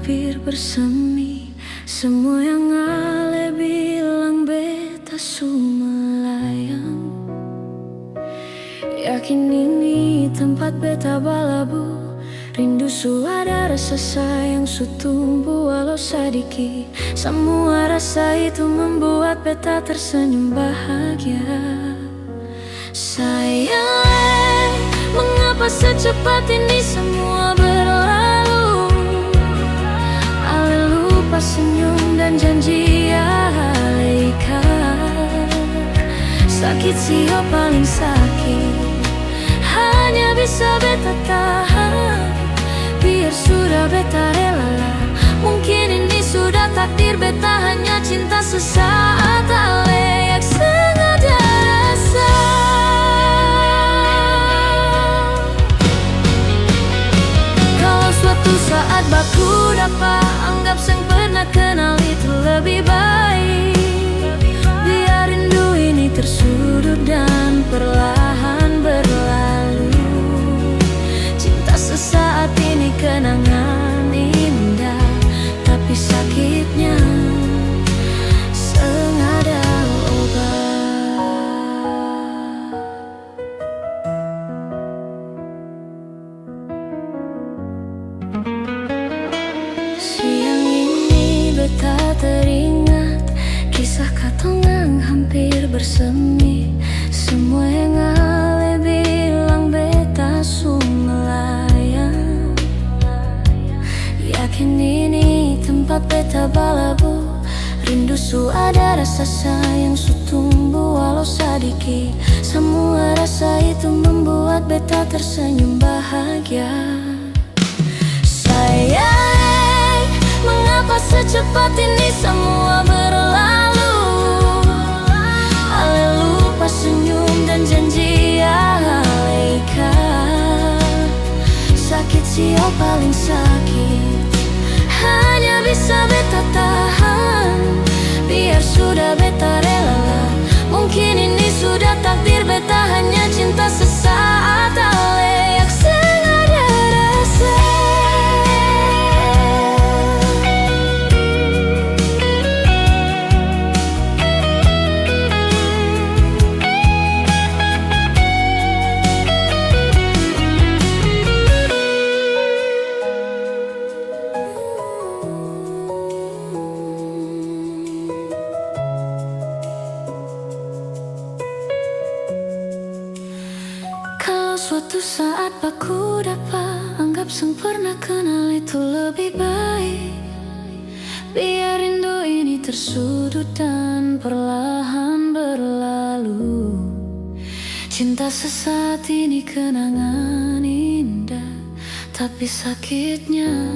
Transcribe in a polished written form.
hampir bersemi. Semua yang ale bilang beta sumelayang. Yakin ini tempat beta balabu. Rindu su ada, rasa sayang su tumbuh walau sedikit. Semua rasa itu membuat beta tersenyum bahagia. Sayang, mengapa secepat ini semua berlalu? Ale lupa senyum dan janji alaikat. Sakit sio paling sakit, hanya bisa beta tahan. Biar sudah beta rela, mungkin ini sudah takdir beta, hanya cinta sesaat ale yang sengaja rasa. Kalau suatu saat baku dapat anggap yang pernah kenal itu lebih baik. Biar rindu ini tersudut dan perlahan berlalu. Cinta sesaat ini kenangan indah, tapi sakitnya sengaja obat. Siang ini beta teringat kisah katongang hampir bersemi. Semua yang ale bilang beta sumelayang. Yakin ini tempat beta balabu. Rindu su ada, rasa sayang su tumbuh walau sedikit. Semua rasa itu membuat beta tersenyum bahagia. Sayang, mengapa secepat ini semua berlalu? Ale lupa senyum dan janji alaikat. Sakit sio paling sakit, hanya bisa beta tahan. Biar sudah beta rela, mungkin ini sudah takdir beta, hanya cinta sesaat ale yang sengaja rasa. Suatu saat baku dapat anggap yang pernah kenal itu lebih baik. Biar rindu ini tersudut dan perlahan berlalu. Cinta sesaat ini kenangan indah, tapi sakitnya